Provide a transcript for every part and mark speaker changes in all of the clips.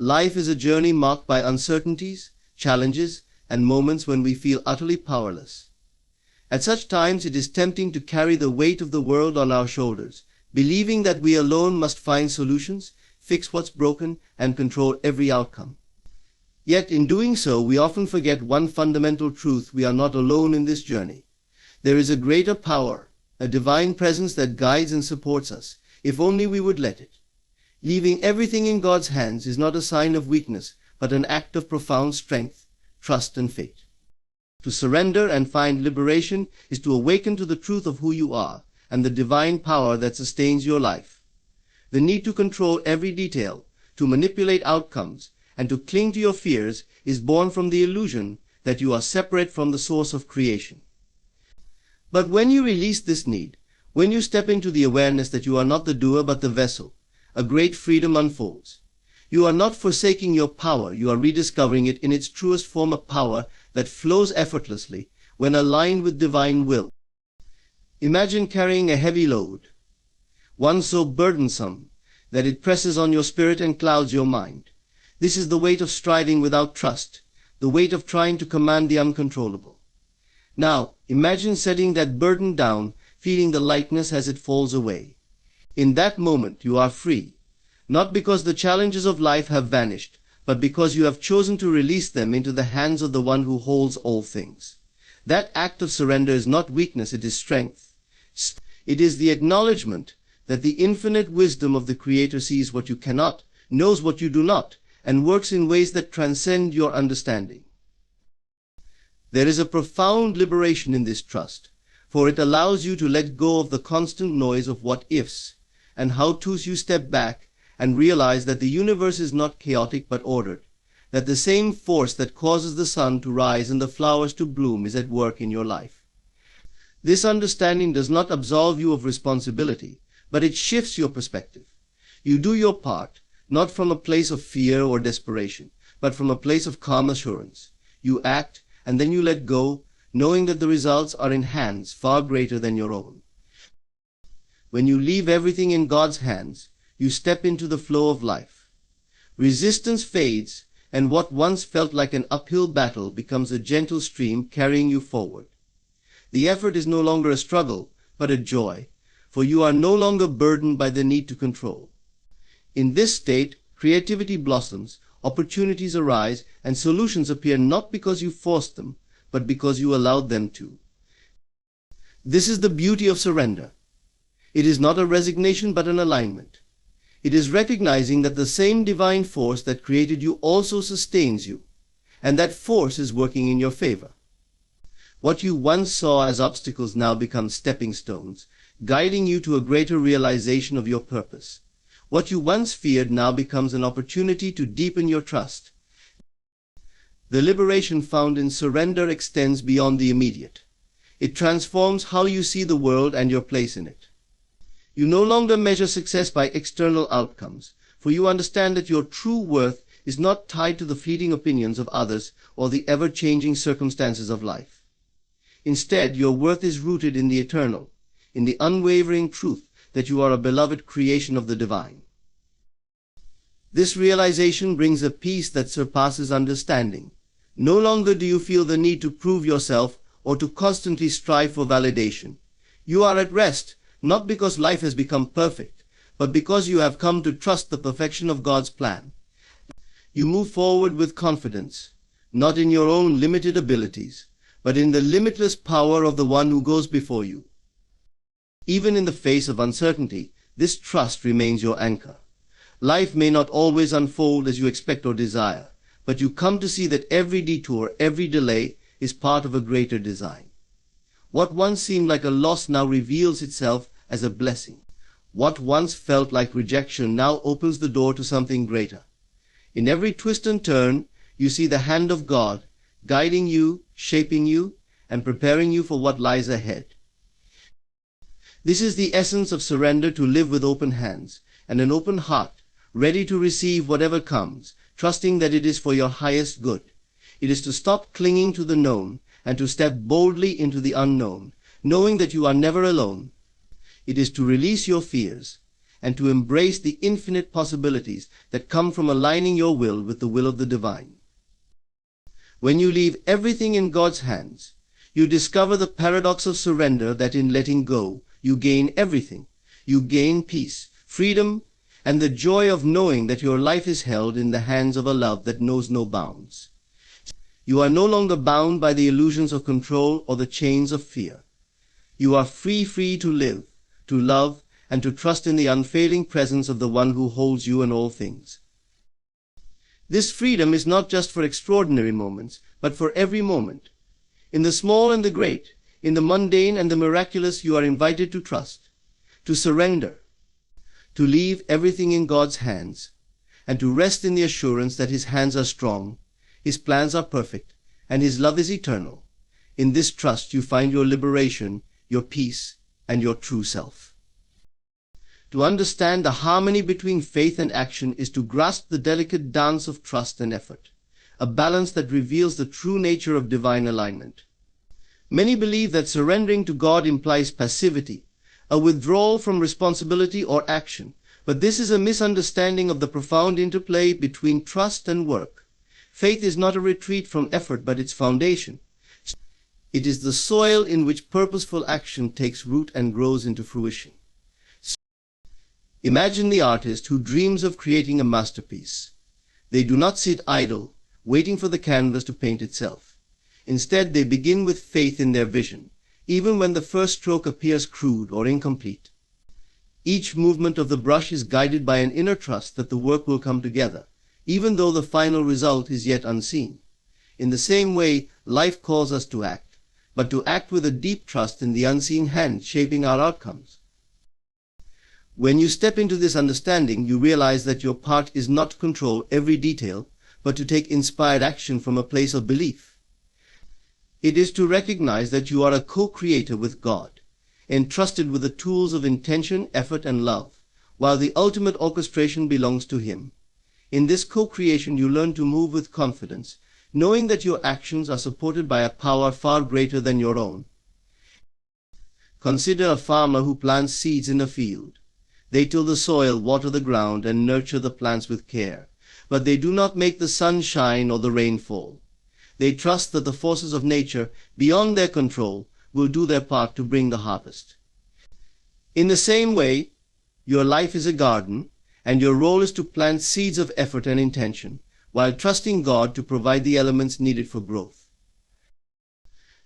Speaker 1: Life is a journey marked by uncertainties, challenges, and moments when we feel utterly powerless. At such times, it is tempting to carry the weight of the world on our shoulders, believing that we alone must find solutions, fix what's broken, and control every outcome. Yet, in doing so, we often forget one fundamental truth: we are not alone in this journey. There is a greater power, a divine presence that guides and supports us, if only we would let it. Leaving everything in God's hands is not a sign of weakness, but an act of profound strength, trust, and faith. To surrender and find liberation is to awaken to the truth of who you are and the divine power that sustains your life. The need to control every detail, to manipulate outcomes, and to cling to your fears is born from the illusion that you are separate from the source of creation. But when you release this need, when you step into the awareness that you are not the doer but the vessel, a great freedom unfolds. You are not forsaking your power, you are rediscovering it in its truest form, of power that flows effortlessly when aligned with divine will. Imagine carrying a heavy load, one so burdensome that it presses on your spirit and clouds your mind. This is the weight of striving without trust, the weight of trying to command the uncontrollable. Now, imagine setting that burden down, feeling the lightness as it falls away. In that moment, you are free, not because the challenges of life have vanished, but because you have chosen to release them into the hands of the one who holds all things. That act of surrender is not weakness, it is strength. It is the acknowledgement that the infinite wisdom of the Creator sees what you cannot, knows what you do not, and works in ways that transcend your understanding. There is a profound liberation in this trust, for it allows you to let go of the constant noise of what-ifs and how-tos. You step back and realize that the universe is not chaotic but ordered, that the same force that causes the sun to rise and the flowers to bloom is at work in your life. This understanding does not absolve you of responsibility, but it shifts your perspective. You do your part, not from a place of fear or desperation, but from a place of calm assurance. You act, and then you let go, knowing that the results are in hands far greater than your own. When you leave everything in God's hands, you step into the flow of life. Resistance fades, and what once felt like an uphill battle becomes a gentle stream carrying you forward. The effort is no longer a struggle, but a joy, for you are no longer burdened by the need to control. In this state, creativity blossoms, opportunities arise, and solutions appear not because you forced them, but because you allowed them to. This is the beauty of surrender. It is not a resignation but an alignment. It is recognizing that the same divine force that created you also sustains you, and that force is working in your favor. What you once saw as obstacles now become stepping stones, guiding you to a greater realization of your purpose. What you once feared now becomes an opportunity to deepen your trust. The liberation found in surrender extends beyond the immediate. It transforms how you see the world and your place in it. You no longer measure success by external outcomes, for you understand that your true worth is not tied to the fleeting opinions of others or the ever-changing circumstances of life. Instead, your worth is rooted in the eternal, in the unwavering truth that you are a beloved creation of the divine. This realization brings a peace that surpasses understanding. No longer do you feel the need to prove yourself or to constantly strive for validation. You are at rest, not because life has become perfect, but because you have come to trust the perfection of God's plan. You move forward with confidence, not in your own limited abilities, but in the limitless power of the one who goes before you. Even in the face of uncertainty, this trust remains your anchor. Life may not always unfold as you expect or desire, but you come to see that every detour, every delay, is part of a greater design. What once seemed like a loss now reveals itself as a blessing. What once felt like rejection now opens the door to something greater. In every twist and turn, you see the hand of God, guiding you, shaping you, and preparing you for what lies ahead. This is the essence of surrender: to live with open hands and an open heart, ready to receive whatever comes, trusting that it is for your highest good. It is to stop clinging to the known and to step boldly into the unknown, knowing that you are never alone. It is to release your fears and to embrace the infinite possibilities that come from aligning your will with the will of the divine. When you leave everything in God's hands, you discover the paradox of surrender, that in letting go, you gain everything. You gain peace, freedom, and the joy of knowing that your life is held in the hands of a love that knows no bounds. You are no longer bound by the illusions of control or the chains of fear. You are free to live, to love, and to trust in the unfailing presence of the one who holds you in all things. This freedom is not just for extraordinary moments, but for every moment. In the small and the great, in the mundane and the miraculous, you are invited to trust, to surrender, to leave everything in God's hands, and to rest in the assurance that His hands are strong, His plans are perfect, and His love is eternal. In this trust you find your liberation, your peace, and your true self. To understand the harmony between faith and action is to grasp the delicate dance of trust and effort, a balance that reveals the true nature of divine alignment. Many believe that surrendering to God implies passivity, a withdrawal from responsibility or action, but this is a misunderstanding of the profound interplay between trust and work. Faith is not a retreat from effort, but its foundation. It is the soil in which purposeful action takes root and grows into fruition. Imagine the artist who dreams of creating a masterpiece. They do not sit idle, waiting for the canvas to paint itself. Instead, they begin with faith in their vision, even when the first stroke appears crude or incomplete. Each movement of the brush is guided by an inner trust that the work will come together, even though the final result is yet unseen. In the same way, life calls us to act, but to act with a deep trust in the unseen hand shaping our outcomes. When you step into this understanding, you realize that your part is not to control every detail, but to take inspired action from a place of belief. It is to recognize that you are a co-creator with God, entrusted with the tools of intention, effort, and love, while the ultimate orchestration belongs to Him. In this co-creation, you learn to move with confidence, knowing that your actions are supported by a power far greater than your own. Consider a farmer who plants seeds in a field. They till the soil, water the ground, and nurture the plants with care. But they do not make the sun shine or the rain fall. They trust that the forces of nature, beyond their control, will do their part to bring the harvest. In the same way, your life is a garden, and your role is to plant seeds of effort and intention, while trusting God to provide the elements needed for growth.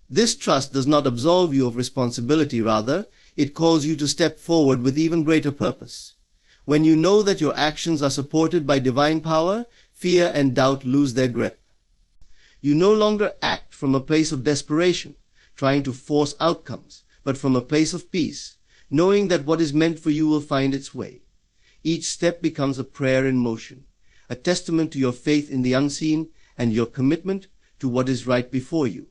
Speaker 1: This trust does not absolve you of responsibility, rather, it calls you to step forward with even greater purpose. When you know that your actions are supported by divine power, fear and doubt lose their grip. You no longer act from a place of desperation, trying to force outcomes, but from a place of peace, knowing that what is meant for you will find its way. Each step becomes a prayer in motion, a testament to your faith in the unseen and your commitment to what is right before you.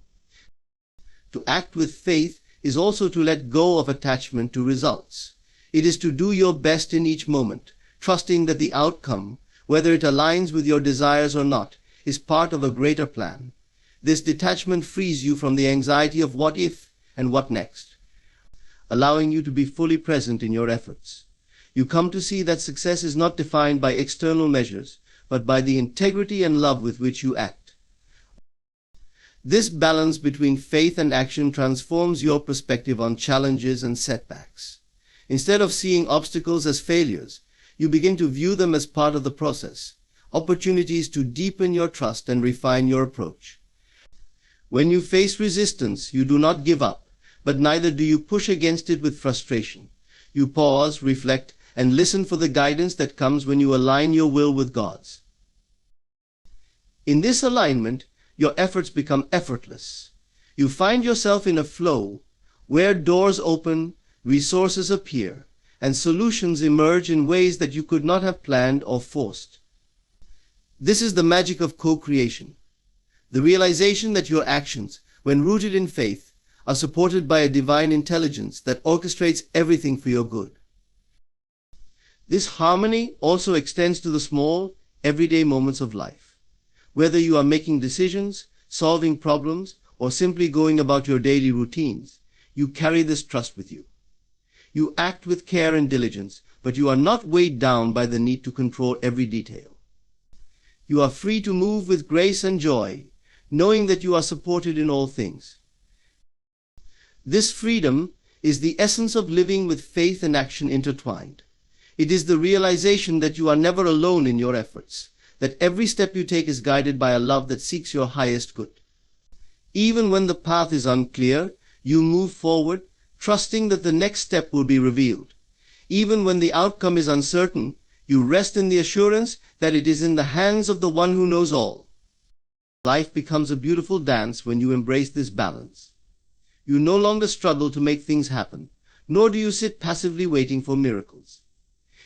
Speaker 1: To act with faith is also to let go of attachment to results. It is to do your best in each moment, trusting that the outcome, whether it aligns with your desires or not, is part of a greater plan. This detachment frees you from the anxiety of what if and what next, allowing you to be fully present in your efforts. You come to see that success is not defined by external measures, but by the integrity and love with which you act. This balance between faith and action transforms your perspective on challenges and setbacks. Instead of seeing obstacles as failures, you begin to view them as part of the process, opportunities to deepen your trust and refine your approach. When you face resistance, you do not give up, but neither do you push against it with frustration. You pause, reflect, and listen for the guidance that comes when you align your will with God's. In this alignment, your efforts become effortless. You find yourself in a flow where doors open, resources appear, and solutions emerge in ways that you could not have planned or forced. This is the magic of co-creation, the realization that your actions, when rooted in faith, are supported by a divine intelligence that orchestrates everything for your good. This harmony also extends to the small, everyday moments of life. Whether you are making decisions, solving problems, or simply going about your daily routines, you carry this trust with you. You act with care and diligence, but you are not weighed down by the need to control every detail. You are free to move with grace and joy, knowing that you are supported in all things. This freedom is the essence of living with faith and action intertwined. It is the realization that you are never alone in your efforts, that every step you take is guided by a love that seeks your highest good. Even when the path is unclear, you move forward, trusting that the next step will be revealed. Even when the outcome is uncertain, you rest in the assurance that it is in the hands of the one who knows all. Life becomes a beautiful dance when you embrace this balance. You no longer struggle to make things happen, nor do you sit passively waiting for miracles.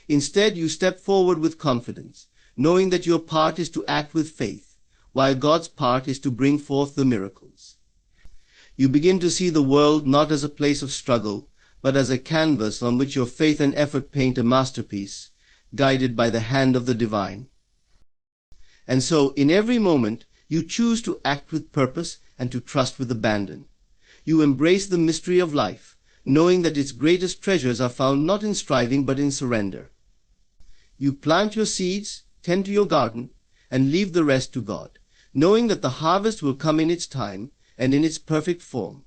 Speaker 1: Instead, you step forward with confidence, knowing that your part is to act with faith, while God's part is to bring forth the miracles. You begin to see the world not as a place of struggle, but as a canvas on which your faith and effort paint a masterpiece, guided by the hand of the divine. And so, in every moment, you choose to act with purpose and to trust with abandon. You embrace the mystery of life, knowing that its greatest treasures are found not in striving but in surrender. You plant your seeds, tend to your garden, and leave the rest to God, knowing that the harvest will come in its time and in its perfect form.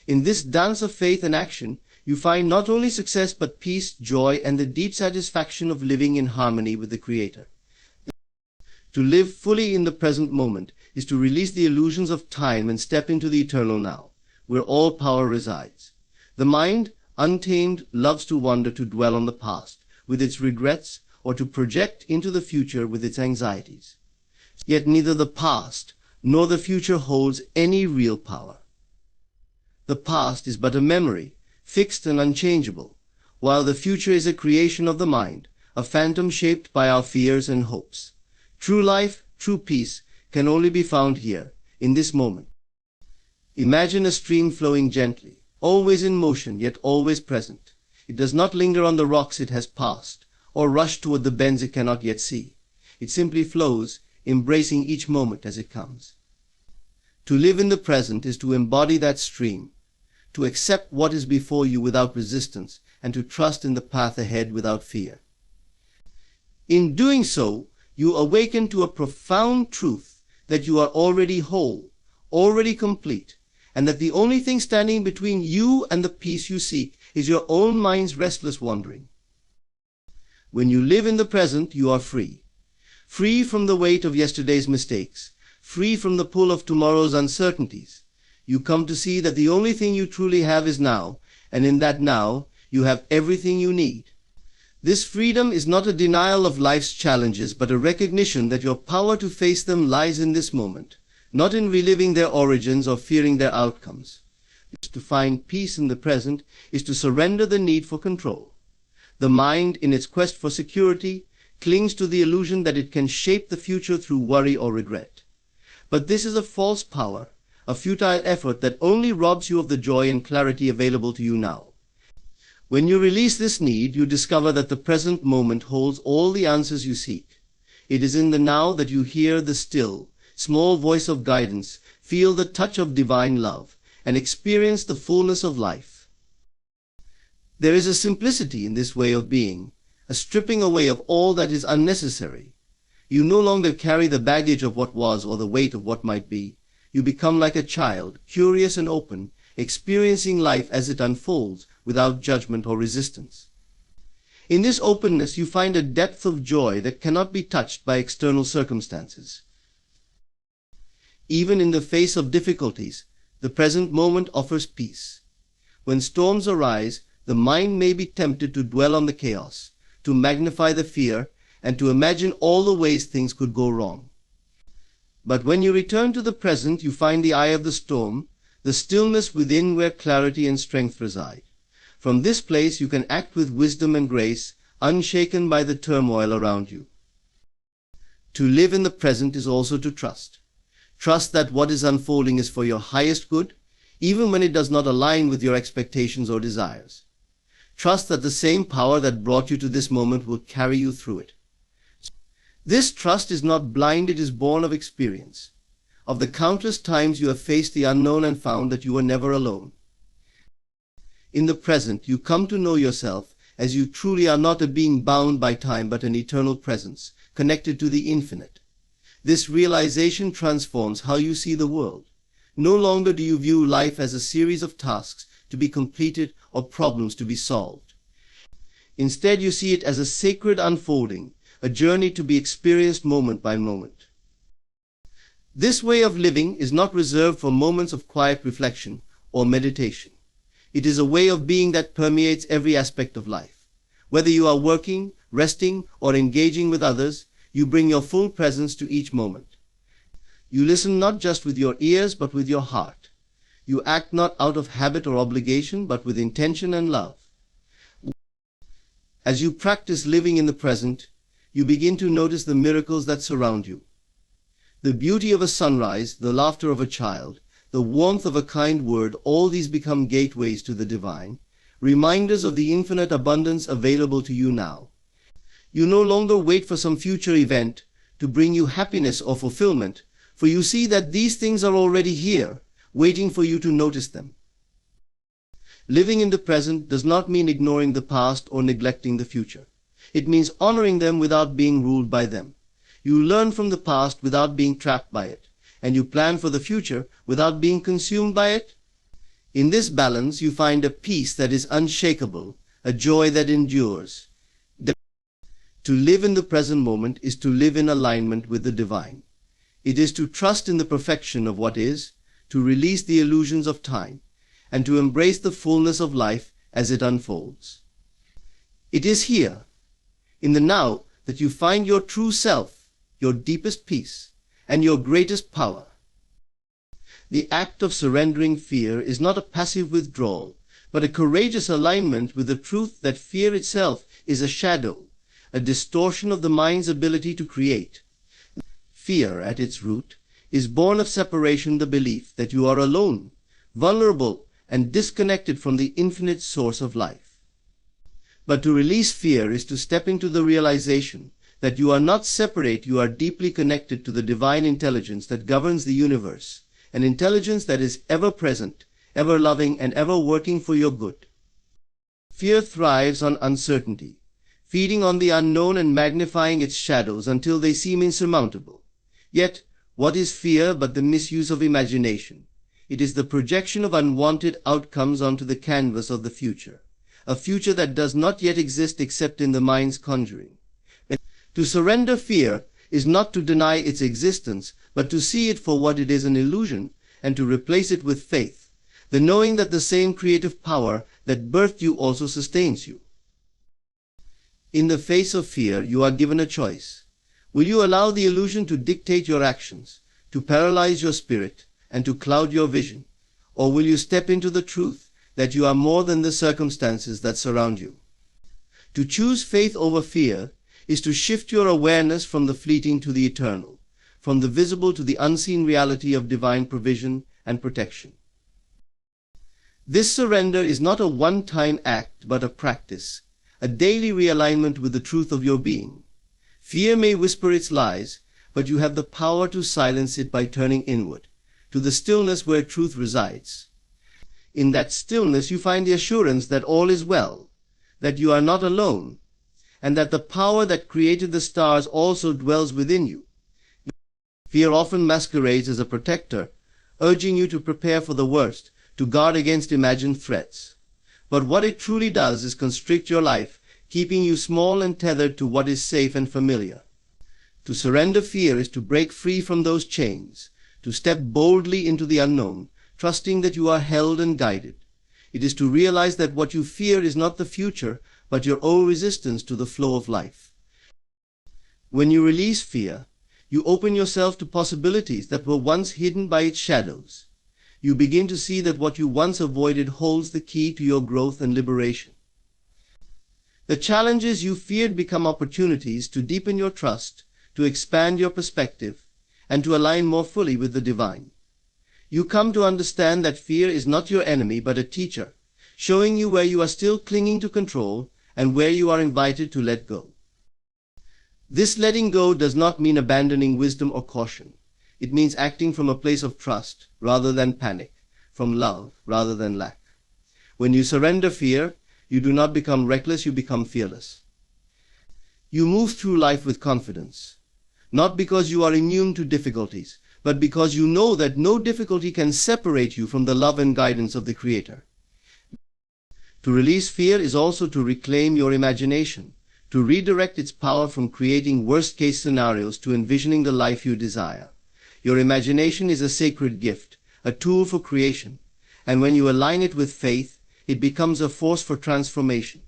Speaker 1: In this dance of faith and action, you find not only success but peace, joy, and the deep satisfaction of living in harmony with the Creator. To live fully in the present moment is to release the illusions of time and step into the eternal now, where all power resides. The mind, untamed, loves to wander, to dwell on the past with its regrets, or to project into the future with its anxieties. Yet neither the past nor the future holds any real power. The past is but a memory, fixed and unchangeable, while the future is a creation of the mind, a phantom shaped by our fears and hopes. True life, true peace, can only be found here, in this moment. Imagine a stream flowing gently, always in motion, yet always present. It does not linger on the rocks it has passed, or rush toward the bends it cannot yet see. It simply flows, embracing each moment as it comes. To live in the present is to embody that stream, to accept what is before you without resistance, and to trust in the path ahead without fear. In doing so, you awaken to a profound truth that you are already whole, already complete, and that the only thing standing between you and the peace you seek is your own mind's restless wandering. When you live in the present, you are free. Free from the weight of yesterday's mistakes, free from the pull of tomorrow's uncertainties. You come to see that the only thing you truly have is now, and in that now, you have everything you need. This freedom is not a denial of life's challenges, but a recognition that your power to face them lies in this moment, not in reliving their origins or fearing their outcomes. To find peace in the present is to surrender the need for control. The mind, in its quest for security, clings to the illusion that it can shape the future through worry or regret. But this is a false power, a futile effort that only robs you of the joy and clarity available to you now. When you release this need, you discover that the present moment holds all the answers you seek. It is in the now that you hear the still, small voice of guidance, feel the touch of divine love, and experience the fullness of life. There is a simplicity in this way of being, a stripping away of all that is unnecessary. You no longer carry the baggage of what was or the weight of what might be. You become like a child, curious and open, experiencing life as it unfolds without judgment or resistance. In this openness, you find a depth of joy that cannot be touched by external circumstances. Even in the face of difficulties, the present moment offers peace. When storms arise, the mind may be tempted to dwell on the chaos, to magnify the fear, and to imagine all the ways things could go wrong. But when you return to the present, you find the eye of the storm, the stillness within where clarity and strength reside. From this place you can act with wisdom and grace, unshaken by the turmoil around you. To live in the present is also to trust. Trust that what is unfolding is for your highest good, even when it does not align with your expectations or desires. Trust that the same power that brought you to this moment will carry you through it. This trust is not blind, it is born of experience, of the countless times you have faced the unknown and found that you were never alone. In the present, you come to know yourself as you truly are not a being bound by time but an eternal presence, connected to the infinite. This realization transforms how you see the world. No longer do you view life as a series of tasks to be completed or problems to be solved. Instead, you see it as a sacred unfolding, a journey to be experienced moment by moment. This way of living is not reserved for moments of quiet reflection or meditation. It is a way of being that permeates every aspect of life. Whether you are working, resting, or engaging with others, you bring your full presence to each moment. You listen not just with your ears but with your heart. You act not out of habit or obligation but with intention and love. As you practice living in the present, you begin to notice the miracles that surround you. The beauty of a sunrise, the laughter of a child, the warmth of a kind word, all these become gateways to the divine, reminders of the infinite abundance available to you now. You no longer wait for some future event to bring you happiness or fulfillment, for you see that these things are already here, waiting for you to notice them. Living in the present does not mean ignoring the past or neglecting the future. It means honoring them without being ruled by them. You learn from the past without being trapped by it, and you plan for the future without being consumed by it. In this balance, you find a peace that is unshakable, a joy that endures. To live in the present moment is to live in alignment with the divine. It is to trust in the perfection of what is, to release the illusions of time, and to embrace the fullness of life as it unfolds. It is here, in the now, that you find your true self, your deepest peace, and your greatest power. The act of surrendering fear is not a passive withdrawal, but a courageous alignment with the truth that fear itself is a shadow, a distortion of the mind's ability to create. Fear, at its root, is born of separation, the belief that you are alone, vulnerable, and disconnected from the infinite source of life. But to release fear is to step into the realization that you are not separate, you are deeply connected to the divine intelligence that governs the universe, an intelligence that is ever present, ever loving, and ever working for your good. Fear thrives on uncertainty, feeding on the unknown and magnifying its shadows until they seem insurmountable. Yet, what is fear but the misuse of imagination? It is the projection of unwanted outcomes onto the canvas of the future, a future that does not yet exist except in the mind's conjuring. To surrender fear is not to deny its existence, but to see it for what it is, an illusion, and to replace it with faith, the knowing that the same creative power that birthed you also sustains you. In the face of fear, you are given a choice. Will you allow the illusion to dictate your actions, to paralyze your spirit, and to cloud your vision? Or will you step into the truth that you are more than the circumstances that surround you? To choose faith over fear is to shift your awareness from the fleeting to the eternal, from the visible to the unseen reality of divine provision and protection. This surrender is not a one-time act, but a practice, a daily realignment with the truth of your being. Fear may whisper its lies, but you have the power to silence it by turning inward, to the stillness where truth resides. In that stillness you find the assurance that all is well, that you are not alone, and that the power that created the stars also dwells within you. Fear often masquerades as a protector, urging you to prepare for the worst, to guard against imagined threats. But what it truly does is constrict your life, keeping you small and tethered to what is safe and familiar. To surrender fear is to break free from those chains, to step boldly into the unknown, trusting that you are held and guided. It is to realize that what you fear is not the future, but your own resistance to the flow of life. When you release fear, you open yourself to possibilities that were once hidden by its shadows. You begin to see that what you once avoided holds the key to your growth and liberation. The challenges you feared become opportunities to deepen your trust, to expand your perspective, and to align more fully with the divine. You come to understand that fear is not your enemy but a teacher, showing you where you are still clinging to control and where you are invited to let go. This letting go does not mean abandoning wisdom or caution. It means acting from a place of trust rather than panic, from love rather than lack. When you surrender fear, You do not become reckless, you become fearless. You move through life with confidence, not because you are immune to difficulties, but because you know that no difficulty can separate you from the love and guidance of the Creator. To release fear is also to reclaim your imagination, to redirect its power from creating worst-case scenarios to envisioning the life you desire. Your imagination is a sacred gift, a tool for creation, and when you align it with faith, it becomes a force for transformation.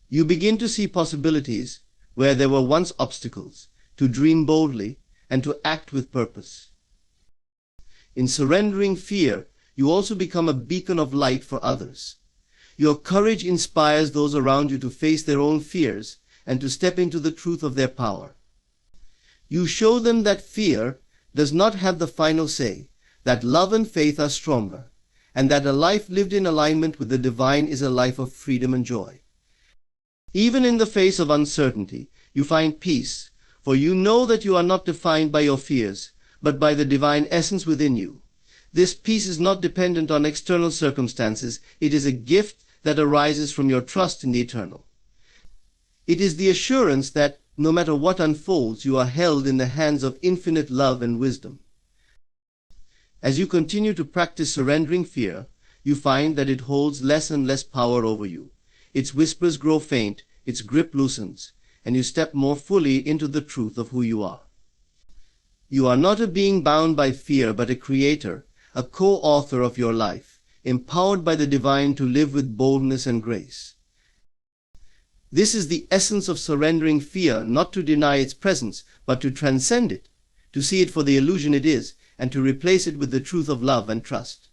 Speaker 1: You begin to see possibilities where there were once obstacles, to dream boldly, and to act with purpose. In surrendering fear, you also become a beacon of light for others. Your courage inspires those around you to face their own fears and to step into the truth of their power. You show them that fear does not have the final say, that love and faith are stronger, and that a life lived in alignment with the divine is a life of freedom and joy. Even in the face of uncertainty, you find peace, for you know that you are not defined by your fears, but by the divine essence within you. This peace is not dependent on external circumstances. It is a gift that arises from your trust in the eternal. It is the assurance that, no matter what unfolds, you are held in the hands of infinite love and wisdom. As you continue to practice surrendering fear, you find that it holds less and less power over you. Its whispers grow faint, its grip loosens, and you step more fully into the truth of who you are. You are not a being bound by fear, but a creator, a co-author of your life, empowered by the divine to live with boldness and grace. This is the essence of surrendering fear, not to deny its presence, but to transcend it, to see it for the illusion it is, and to replace it with the truth of love and trust.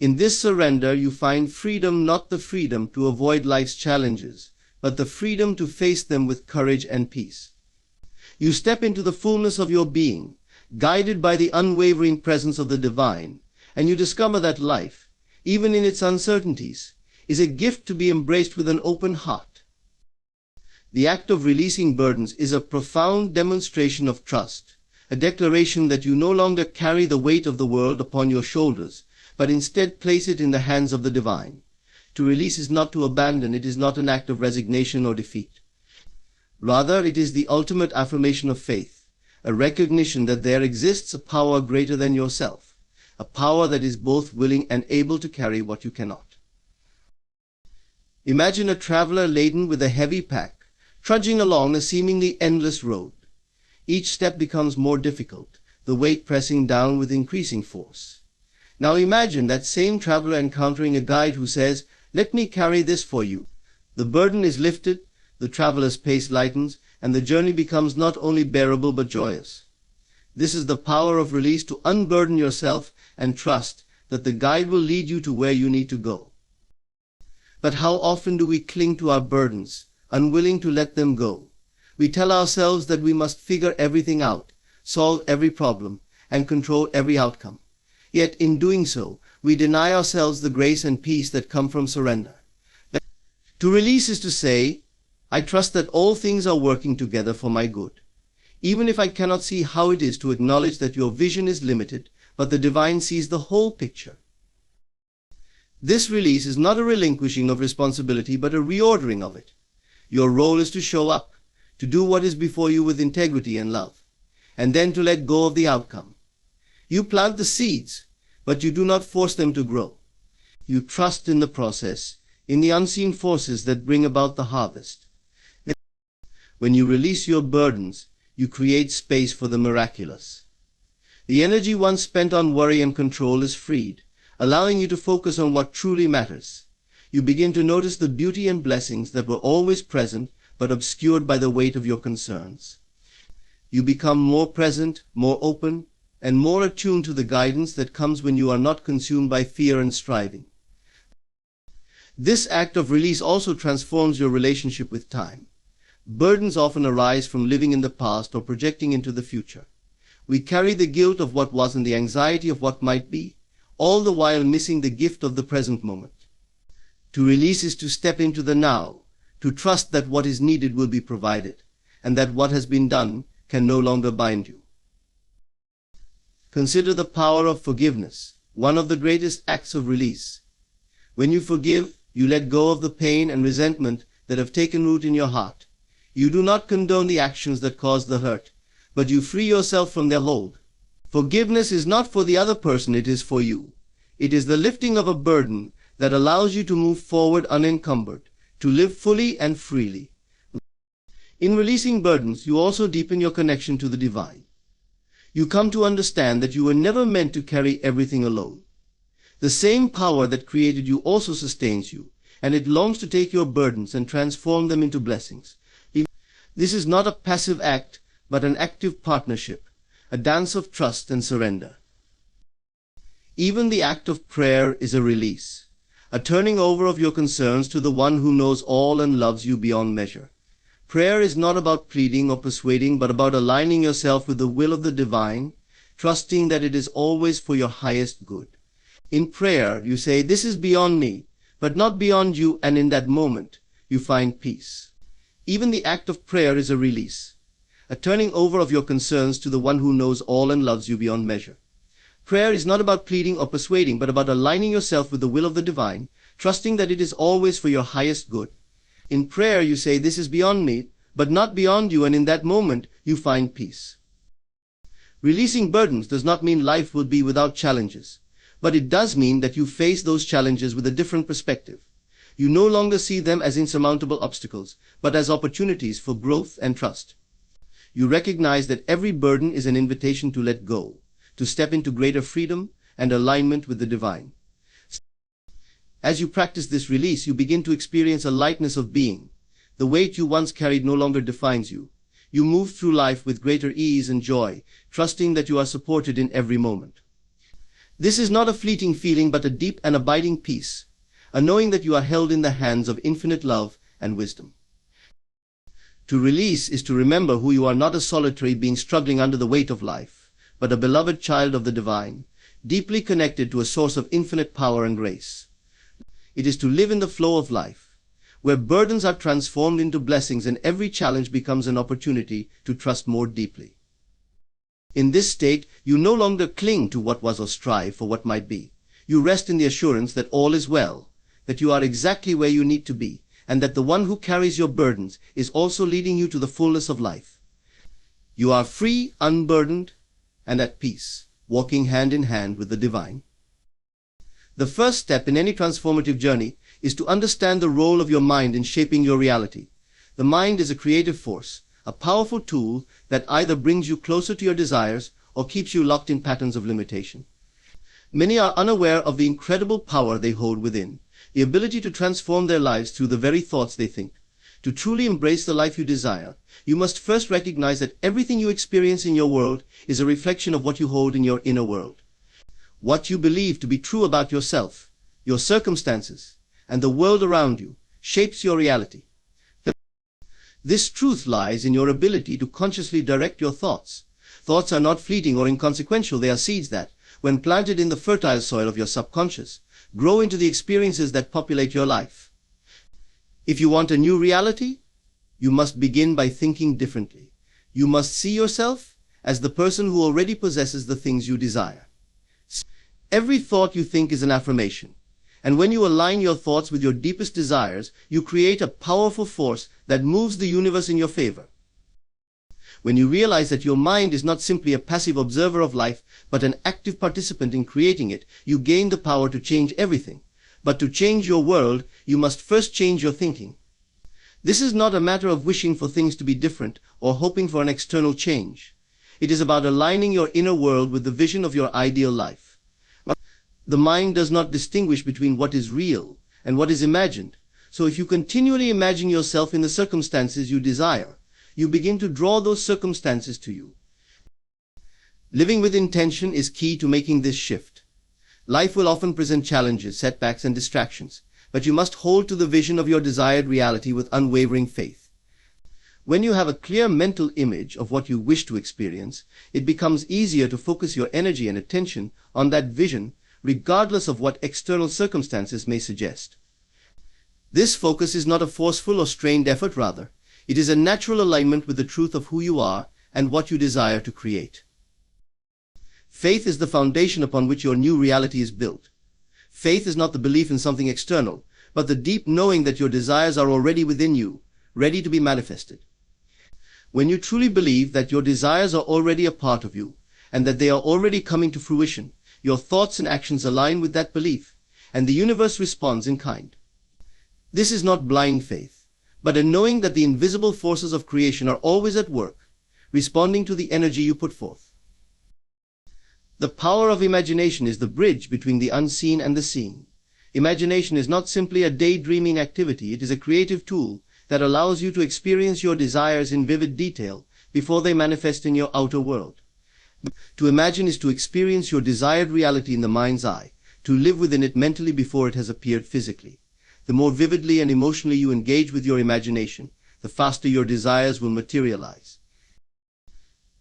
Speaker 1: In this surrender, you find freedom, not the freedom to avoid life's challenges, but the freedom to face them with courage and peace. You step into the fullness of your being, guided by the unwavering presence of the divine, and you discover that life, even in its uncertainties, is a gift to be embraced with an open heart. The act of releasing burdens is a profound demonstration of trust, a declaration that you no longer carry the weight of the world upon your shoulders, but instead place it in the hands of the divine. To release is not to abandon. It is not an act of resignation or defeat. Rather, it is the ultimate affirmation of faith, a recognition that there exists a power greater than yourself, a power that is both willing and able to carry what you cannot. Imagine a traveler laden with a heavy pack, trudging along a seemingly endless road. Each step becomes more difficult, the weight pressing down with increasing force. Now imagine that same traveler encountering a guide who says, "Let me carry this for you." The burden is lifted, the traveler's pace lightens, and the journey becomes not only bearable but joyous. This is the power of release, to unburden yourself and trust that the guide will lead you to where you need to go. But how often do we cling to our burdens, unwilling to let them go? We tell ourselves that we must figure everything out, solve every problem, and control every outcome. Yet in doing so, we deny ourselves the grace and peace that come from surrender. To release is to say, "I trust that all things are working together for my good." Even if I cannot see how it is, to acknowledge that your vision is limited, but the divine sees the whole picture. This release is not a relinquishing of responsibility, but a reordering of it. Your role is to show up, to do what is before you with integrity and love, and then to let go of the outcome. You plant the seeds, but you do not force them to grow. You trust in the process, in the unseen forces that bring about the harvest. When you release your burdens, you create space for the miraculous. The energy once spent on worry and control is freed, allowing you to focus on what truly matters. You begin to notice the beauty and blessings that were always present, but obscured by the weight of your concerns. You become more present, more open, and more attuned to the guidance that comes when you are not consumed by fear and striving. This act of release also transforms your relationship with time. Burdens often arise from living in the past or projecting into the future. We carry the guilt of what was and the anxiety of what might be, all the while missing the gift of the present moment. To release is to step into the now, to trust that what is needed will be provided, and that what has been done can no longer bind you. Consider the power of forgiveness, one of the greatest acts of release. When you forgive, You let go of the pain and resentment that have taken root in your heart. You do not condone the actions that caused the hurt, but you free yourself from their hold. Forgiveness is not for the other person, it is for you. It is the lifting of a burden that allows you to move forward unencumbered, to live fully and freely. In releasing burdens, you also deepen your connection to the divine. You come to understand that you were never meant to carry everything alone. The same power that created you also sustains you, and it longs to take your burdens and transform them into blessings. This is not a passive act, but an active partnership, a dance of trust and surrender. Even the act of prayer is a release, a turning over of your concerns to the one who knows all and loves you beyond measure. Prayer is not about pleading or persuading, but about aligning yourself with the will of the divine, trusting that it is always for your highest good. In prayer, you say, "This is beyond me, but not beyond you," and in that moment, you find peace. Even the act of prayer is a release, a turning over of your concerns to the one who knows all and loves you beyond measure. Prayer is not about pleading or persuading, but about aligning yourself with the will of the divine, trusting that it is always for your highest good. In prayer, you say, "This is beyond me, but not beyond you," and in that moment, you find peace. Releasing burdens does not mean life will be without challenges, but it does mean that you face those challenges with a different perspective. You no longer see them as insurmountable obstacles, but as opportunities for growth and trust. You recognize that every burden is an invitation to let go, to step into greater freedom and alignment with the divine. As you practice this release, you begin to experience a lightness of being. The weight you once carried no longer defines you. You move through life with greater ease and joy, trusting that you are supported in every moment. This is not a fleeting feeling, but a deep and abiding peace, a knowing that you are held in the hands of infinite love and wisdom. To release is to remember who you are, not a solitary being struggling under the weight of life, but a beloved child of the divine, deeply connected to a source of infinite power and grace. It is to live in the flow of life, where burdens are transformed into blessings and every challenge becomes an opportunity to trust more deeply. In this state, you no longer cling to what was or strive for what might be. You rest in the assurance that all is well, that you are exactly where you need to be, and that the one who carries your burdens is also leading you to the fullness of life. You are free, unburdened, and at peace, walking hand in hand with the divine. The first step in any transformative journey is to understand the role of your mind in shaping your reality. The mind is a creative force, a powerful tool that either brings you closer to your desires or keeps you locked in patterns of limitation. Many are unaware of the incredible power they hold within, the ability to transform their lives through the very thoughts they think. To truly embrace the life you desire, you must first recognize that everything you experience in your world is a reflection of what you hold in your inner world. What you believe to be true about yourself, your circumstances, and the world around you shapes your reality. This truth lies in your ability to consciously direct your thoughts. Thoughts are not fleeting or inconsequential. They are seeds that, when planted in the fertile soil of your subconscious, grow into the experiences that populate your life. If you want a new reality, you must begin by thinking differently. You must see yourself as the person who already possesses the things you desire. Every thought you think is an affirmation, and when you align your thoughts with your deepest desires, you create a powerful force that moves the universe in your favor. When you realize that your mind is not simply a passive observer of life, but an active participant in creating it, you gain the power to change everything. But to change your world, you must first change your thinking. This is not a matter of wishing for things to be different or hoping for an external change. It is about aligning your inner world with the vision of your ideal life. The mind does not distinguish between what is real and what is imagined. So if you continually imagine yourself in the circumstances you desire, you begin to draw those circumstances to you. Living with intention is key to making this shift. Life will often present challenges, setbacks, and distractions, but you must hold to the vision of your desired reality with unwavering faith. When you have a clear mental image of what you wish to experience, it becomes easier to focus your energy and attention on that vision, regardless of what external circumstances may suggest. This focus is not a forceful or strained effort, rather, it is a natural alignment with the truth of who you are and what you desire to create. Faith is the foundation upon which your new reality is built. Faith is not the belief in something external, but the deep knowing that your desires are already within you, ready to be manifested. When you truly believe that your desires are already a part of you, and that they are already coming to fruition, your thoughts and actions align with that belief, and the universe responds in kind. This is not blind faith, but a knowing that the invisible forces of creation are always at work, responding to the energy you put forth. The power of imagination is the bridge between the unseen and the seen. Imagination is not simply a daydreaming activity, it is a creative tool that allows you to experience your desires in vivid detail before they manifest in your outer world. To imagine is to experience your desired reality in the mind's eye, to live within it mentally before it has appeared physically. The more vividly and emotionally you engage with your imagination, the faster your desires will materialize.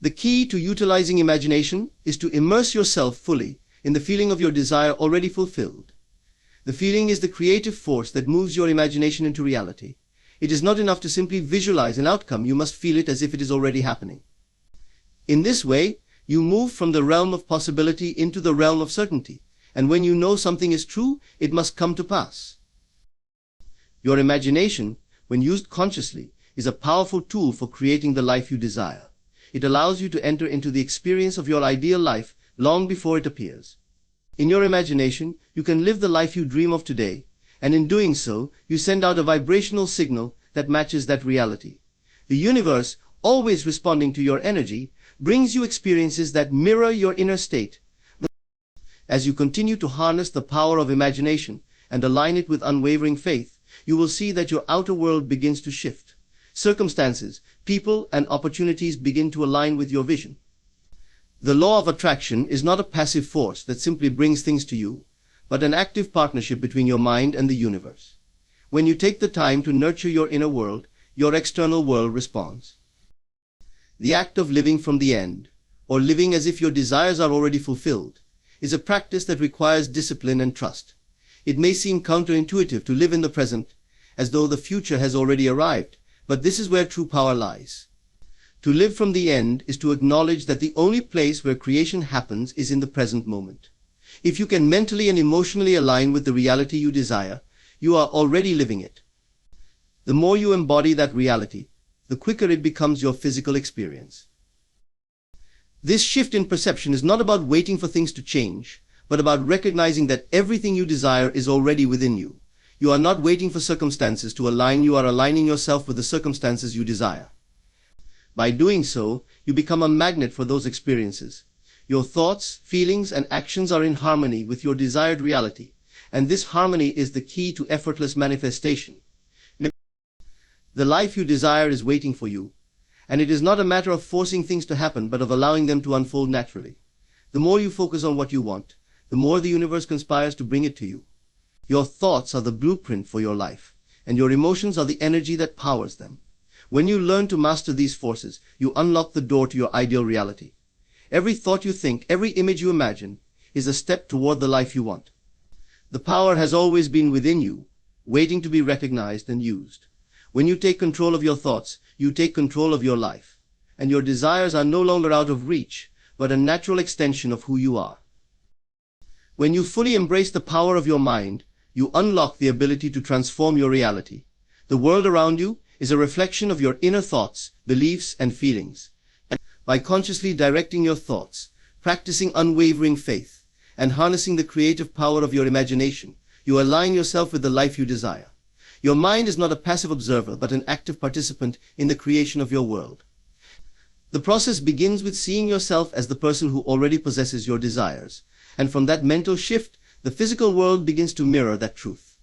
Speaker 1: The key to utilizing imagination is to immerse yourself fully in the feeling of your desire already fulfilled. The feeling is the creative force that moves your imagination into reality. It is not enough to simply visualize an outcome, you must feel it as if it is already happening. In this way, you move from the realm of possibility into the realm of certainty, and when you know something is true, it must come to pass. Your imagination, when used consciously, is a powerful tool for creating the life you desire. It allows you to enter into the experience of your ideal life long before it appears. In your imagination, you can live the life you dream of today, and in doing so, you send out a vibrational signal that matches that reality. The universe, always responding to your energy, brings you experiences that mirror your inner state. As you continue to harness the power of imagination and align it with unwavering faith, you will see that your outer world begins to shift. Circumstances, people, and opportunities begin to align with your vision. The law of attraction is not a passive force that simply brings things to you, but an active partnership between your mind and the universe. When you take the time to nurture your inner world, your external world responds. The act of living from the end, or living as if your desires are already fulfilled, is a practice that requires discipline and trust. It may seem counterintuitive to live in the present, as though the future has already arrived, but this is where true power lies. To live from the end is to acknowledge that the only place where creation happens is in the present moment. If you can mentally and emotionally align with the reality you desire, you are already living it. The more you embody that reality, the quicker it becomes your physical experience. This shift in perception is not about waiting for things to change, but about recognizing that everything you desire is already within you. You are not waiting for circumstances to align, you are aligning yourself with the circumstances you desire. By doing so, you become a magnet for those experiences. Your thoughts, feelings, and actions are in harmony with your desired reality, and this harmony is the key to effortless manifestation. The life you desire is waiting for you, and it is not a matter of forcing things to happen, but of allowing them to unfold naturally. The more you focus on what you want, the more the universe conspires to bring it to you. Your thoughts are the blueprint for your life, and your emotions are the energy that powers them. When you learn to master these forces, you unlock the door to your ideal reality. Every thought you think, every image you imagine, is a step toward the life you want. The power has always been within you, waiting to be recognized and used. When you take control of your thoughts, you take control of your life, and your desires are no longer out of reach, but a natural extension of who you are. When you fully embrace the power of your mind, you unlock the ability to transform your reality. The world around you is a reflection of your inner thoughts, beliefs, and feelings. By consciously directing your thoughts, practicing unwavering faith, and harnessing the creative power of your imagination, you align yourself with the life you desire. Your mind is not a passive observer, but an active participant in the creation of your world. The process begins with seeing yourself as the person who already possesses your desires, and from that mental shift, the physical world begins to mirror that truth.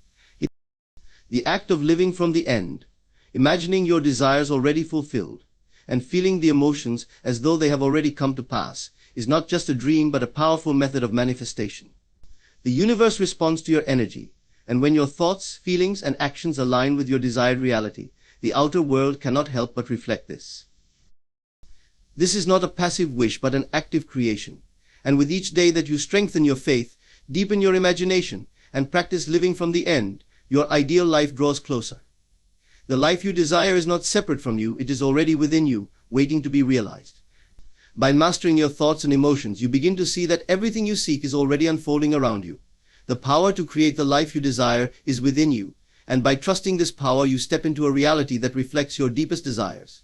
Speaker 1: The act of living from the end, imagining your desires already fulfilled, and feeling the emotions as though they have already come to pass, is not just a dream but a powerful method of manifestation. The universe responds to your energy, and when your thoughts, feelings, and actions align with your desired reality, the outer world cannot help but reflect this. This is not a passive wish but an active creation, and with each day that you strengthen your faith, deepen your imagination, and practice living from the end, your ideal life draws closer. The life you desire is not separate from you, it is already within you, waiting to be realized. By mastering your thoughts and emotions, you begin to see that everything you seek is already unfolding around you. The power to create the life you desire is within you, and by trusting this power, you step into a reality that reflects your deepest desires.